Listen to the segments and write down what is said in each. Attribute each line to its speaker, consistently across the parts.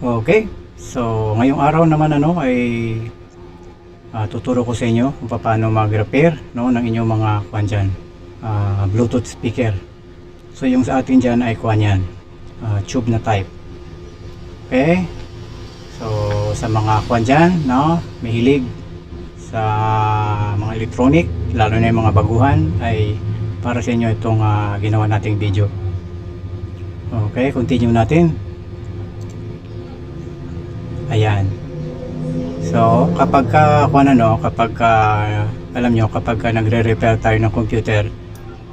Speaker 1: Okay, so ngayong araw naman ay tuturo ko sa inyo kung paano mag-repair ng inyong mga kuwan dyan, Bluetooth speaker. So yung sa atin dyan ay kuwan yan, tube na type. Okay, so sa mga kuwan dyan, mahilig sa mga electronic, lalo na yung mga baguhan, ay para sa inyo itong ginawa nating video. Okay, continue natin. Ayan. So, kapag alam nyo, kapag nagre-repair tayo ng computer,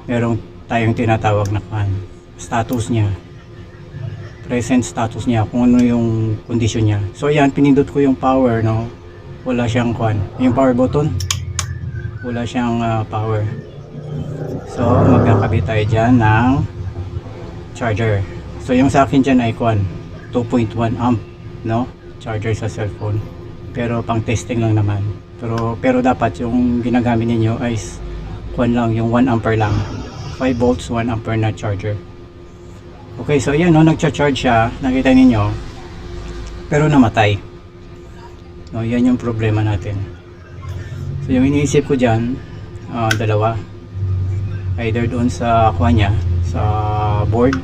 Speaker 1: meron tayong tinatawag na status niya. Present status niya, kung ano yung condition niya. So, ayan, pinindot ko yung power, wala siyang yung power button. Wala siyang power. So, magkakabit tayo dyan ng charger. So, yung sa akin dyan ay 2.1 amp, charger sa cellphone, pero pang testing lang naman, pero dapat yung ginagamit ninyo ay lang yung 1 ampere lang, 5 volts 1 ampere na charger. Okay, so yan, nagcha-charge siya, nakita ninyo, pero namatay. Yan yung problema natin. So yung iniisip ko dyan, dalawa, either doon sa niya, sa board,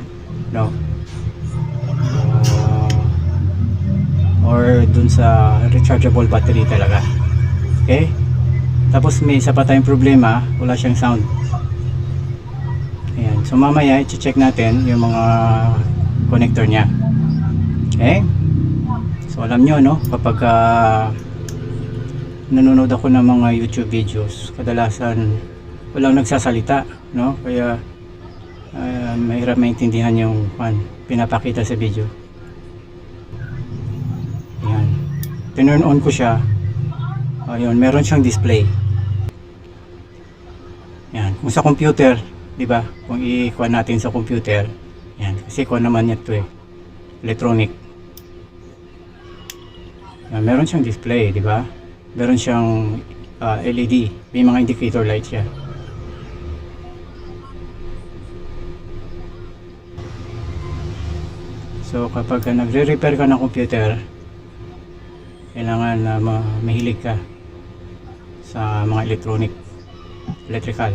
Speaker 1: or dun sa rechargeable battery talaga. Okay, tapos may isa pa tayong problema, wala siyang sound. Ayan, so mamaya i-check natin yung mga connector niya. Okay, so alam nyo, kapag nanonood ako ng mga YouTube videos, kadalasan walang nagsasalita, kaya mahirap maintindihan yung pinapakita sa video. Turn on ko siya. Ayun, meron siyang display. Yan, kung sa computer, 'di ba? Kung i-kuha natin sa computer, yan, kasi kuha naman niya 'to electronic. Yan, meron siyang display, 'di ba? Meron siyang LED, may mga indicator light siya. So kapag nagre-repair ka ng computer, kailangan na mahilig ka sa mga electrical.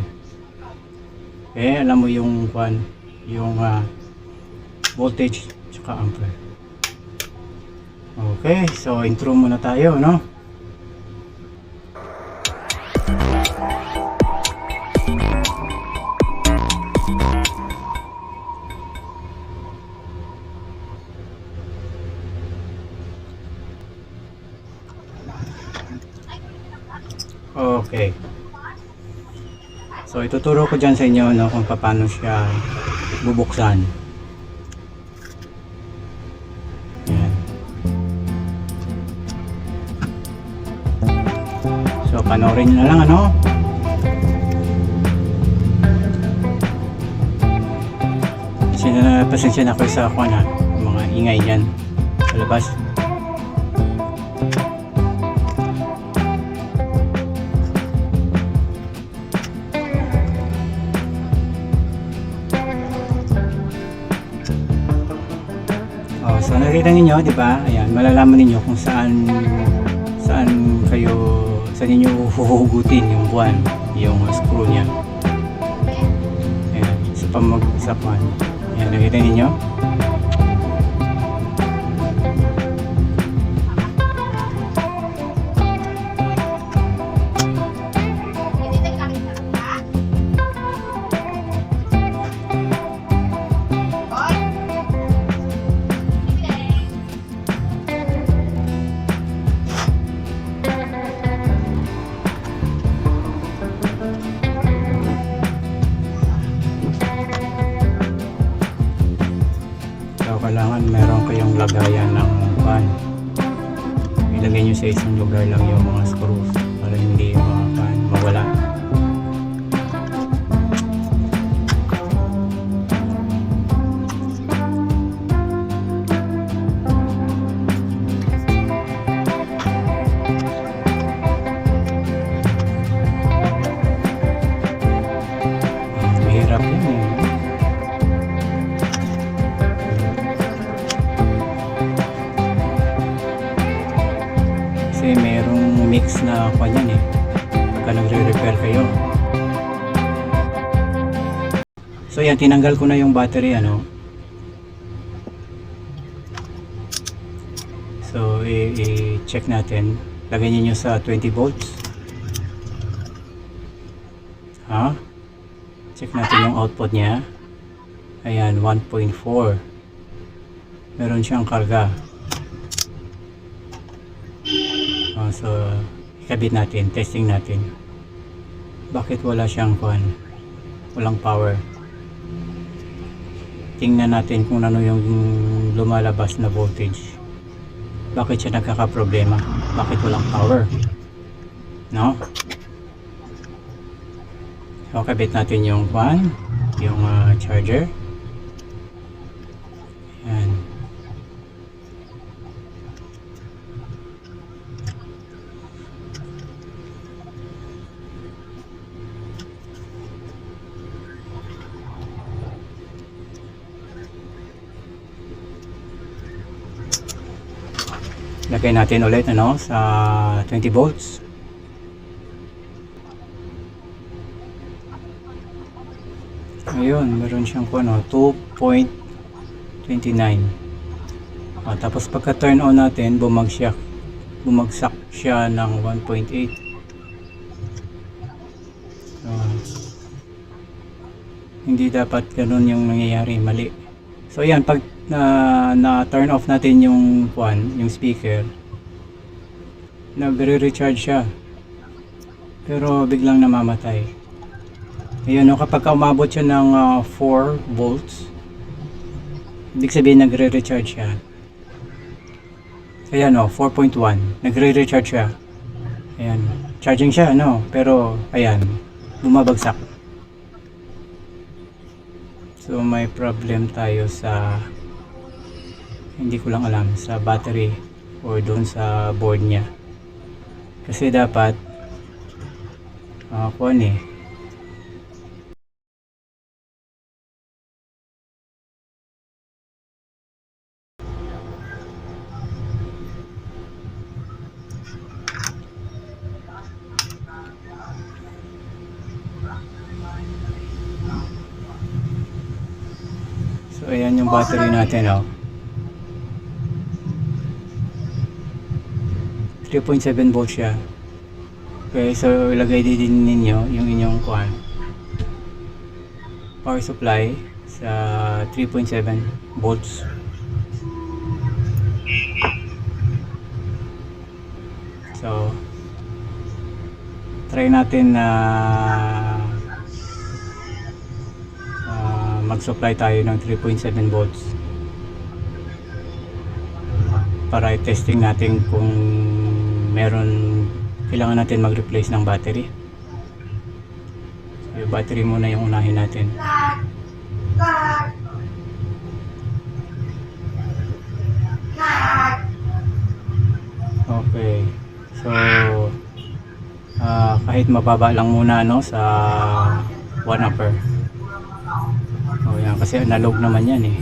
Speaker 1: Alam mo yung voltage tsaka ampere. Okay, so intro muna tayo, Okay. So ituturo ko dyan sa inyo kung paano siya bubuksan. Ayan. So panoorin nyo na lang pasensya na ako sa mga ingay dyan sa labas. So nakita niyo, 'di ba? Ayan, malalaman niyo kung saan niyo huhugutin yung yung screw niya. Ayan, sa Ayan, nakita niyo? Kailangan meron kayong lagayan ng ilagay nyo sa isang lugar lang yung mga screws para hindi mawala. Mahirap yun mix na kwan yan eh. Pagka nagre-repair kayo. So yan, tinanggal ko na yung battery ano. So i-check natin. Lagay niyo sa 20 volts. Ha? Check natin yung output niya. Ayan, 1.4. Meron siyang karga. So ikabit natin, testing natin. Bakit wala siyang kwan? Walang power. Tingnan natin kung ano yung lumalabas na voltage. Bakit siya nagkakaproblema? Bakit walang power? No? So, kabit natin yung kwan, yung charger. Ayan. Lagay natin ulit ano sa 20 volts. Ayun, meron siyang ano 2.29. Tapos pagka turn on natin, bumagsak siya ng 1.8. Hindi dapat ganun yung nangyayari, mali. So ayan, pag na turn off natin yung speaker, nagre-recharge siya, pero biglang namamatay. Ayun, no, kapag umabot siya ng 4 volts, ibig sabihin nagre-recharge siya. Ayan, no, 4.1, nagre-recharge siya. Ayan, charging siya, no, pero ayan, bumabagsak. So may problem tayo sa, hindi ko lang alam, sa battery or doon sa board niya. Kasi dapat so ayan yung battery natin, 3.7 volts siya. Okay, so ilagay din ninyo yung inyong power supply sa 3.7 volts. So try natin na mag-supply tayo ng 3.7 volts para i-testing natin kung kailangan natin mag-replace ng battery. So, yung battery muna yung unahin natin. Okay, so kahit mababa lang muna sa 1 ampere. Yan, kasi analog naman yan eh.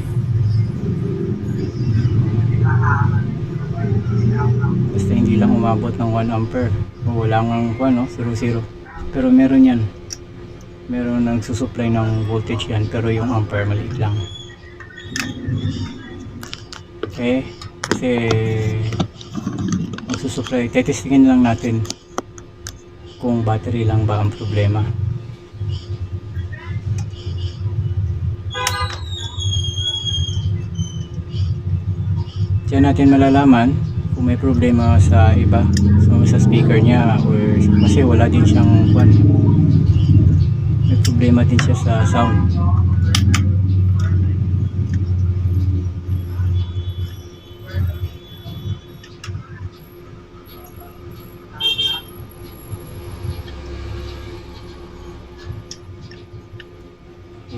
Speaker 1: Basta hindi lang umabot ng 1 ampere. Wala nga 0. Pero meron yan. Meron nagsusupply ng voltage yan, pero yung ampere maliit lang. Okay, kasi magsusupply, tetestingin lang natin kung battery lang ba ang problema. Diyan natin malalaman kung may problema sa iba, so sa speaker niya, or kasi wala din siyang may problema din siya sa sound.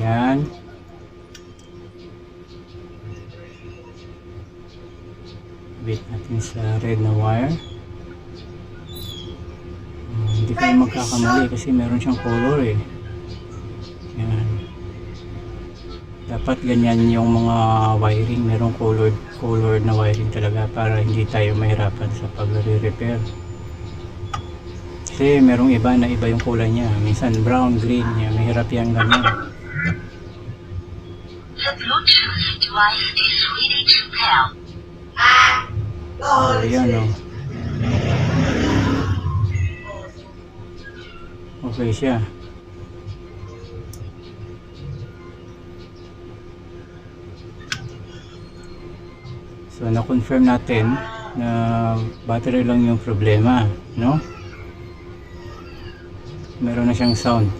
Speaker 1: Yan. Bit natin sa red na wire. Hindi kayo magkakamali kasi meron siyang color eh. Yan. Dapat ganyan yung mga wiring, merong colored na wiring talaga para hindi tayo mahirapan sa pag-repair. Kasi merong iba na iba yung kulay niya. Minsan brown, green niya. Mahirap yan ganyan.
Speaker 2: The Bluetooth device is ready to pair.
Speaker 1: So, ayan o. Okay siya. So, na-confirm natin na battery lang yung problema, no? Meron na siyang sound.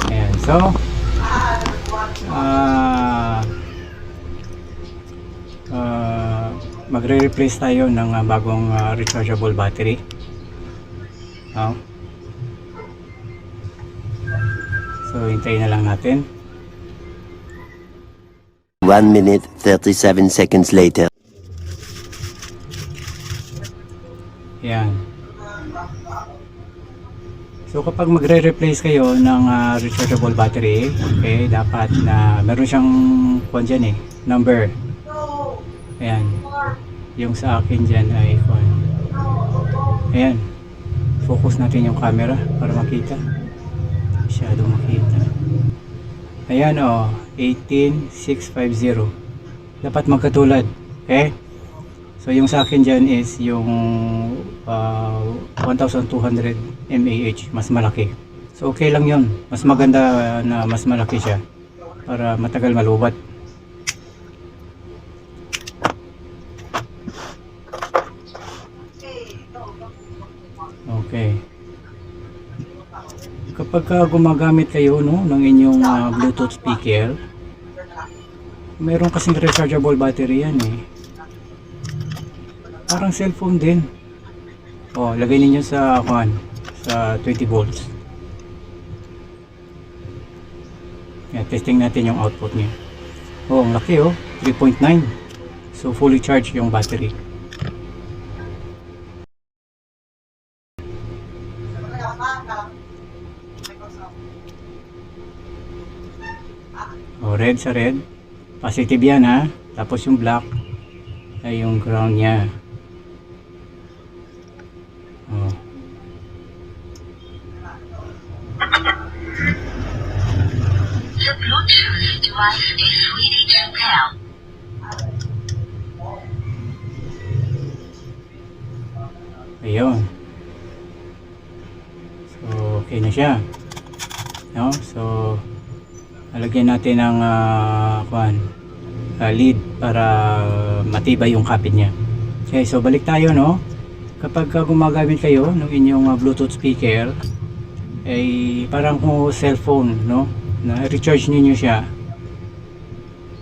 Speaker 1: Ayan, so magre-replace tayo ng bagong rechargeable battery. Oh. So, hintayin na lang natin.
Speaker 3: 1 minute 37 seconds later.
Speaker 1: Yan. So kapag magre-replace kayo ng rechargeable battery, okay, dapat na meron siyang kwan dyan eh, number. Ayan. Yung sa akin dyan ay kwan. Ayan. Focus natin yung camera para makita. Masyado makita. Ayan o, 18650. Dapat magkatulad. Okay? So yung sa akin dyan is yung 1200 mAh, mas malaki. So okay lang yun. Mas maganda na mas malaki siya para matagal malubat. Okay. Kapag gumagamit kayo ng inyong Bluetooth speaker, meron kasing rechargeable battery yan eh. Parang cellphone din. Oh, lagay niyo sa sa 20 volts. Yan, testing natin yung output niya. Oh, ang laki oh, 3.9. So fully charged yung battery. Oh, red sa red. Positive yan ha. Tapos yung black ay yung ground niya. Oh.
Speaker 2: The Bluetooth device is ready to pair.
Speaker 1: Ayun. So, okay na siya. No? So, lalagyan natin ng lead para matibay yung kapit niya. Okay, so balik tayo, no? Kapag gumagamit kayo ng inyong Bluetooth speaker, ay parang kung cellphone, no? Na recharge niyo siya.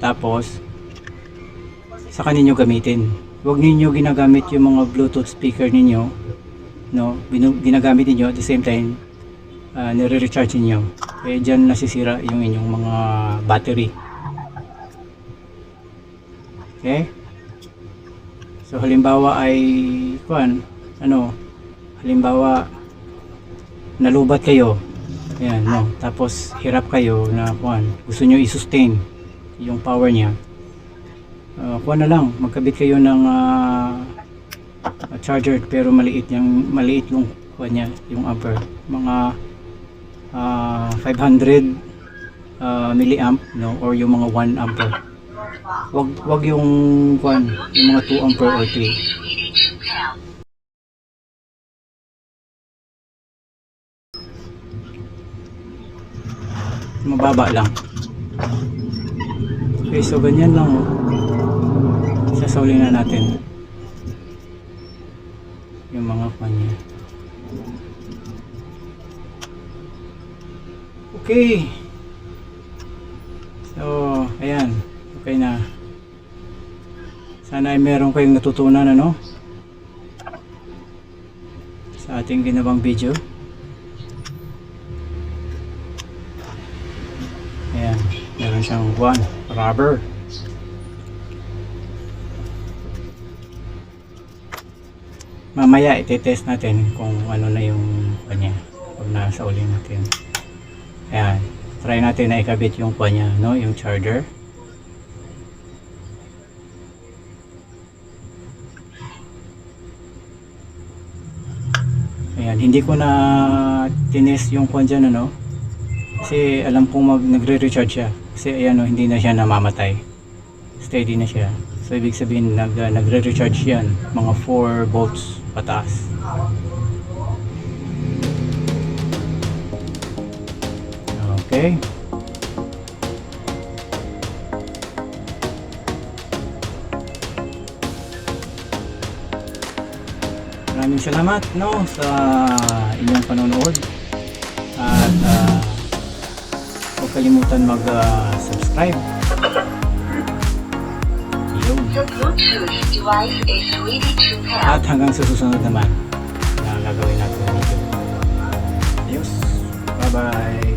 Speaker 1: Tapos, saka ninyo gamitin. Huwag niyo ginagamit yung mga Bluetooth speaker ninyo, no? Ginagamit niyo at the same time, nire-recharge niyo. Eh, dyan nasisira yung inyong mga battery. Okay? So, halimbawa ay, halimbawa, nalubat kayo. Ayan, no? Tapos, hirap kayo na, gusto nyo i-sustain yung power niya. Na lang, magkabit kayo ng charger, pero maliit yung, yung ampere. Mga 500 milliamp, no, or yung mga 1 ampere. Wag yung yung mga 2 ampere or 3. Mababa lang. Okay, so ganyan lang oh. Sasaulin na natin yung mga kanya. Okay. So, ayan. Okay na. Sana ay meron kayong natutunan sa ating ginawang video. Ayan. Meron siyang rubber. Mamaya ite-test natin kung ano na yung kanya pag nasa uli natin. Ayan. Try natin na ikabit yung kanya, yung charger. hindi ko na tinest yung kwan dyan, ano, kasi alam kong nagre-recharge siya, kasi ayan o, hindi na siya namamatay, steady na siya. So ibig sabihin nagre-recharge yan, mga 4 volts pataas. Okay. Maraming salamat, no, sa inyong panonood. At huwag kalimutan mag-subscribe. Yun.
Speaker 2: The Bluetooth device is ready to pair.
Speaker 1: At hanggang sa susunod naman na gagawin natin dito. Adios. Bye-bye.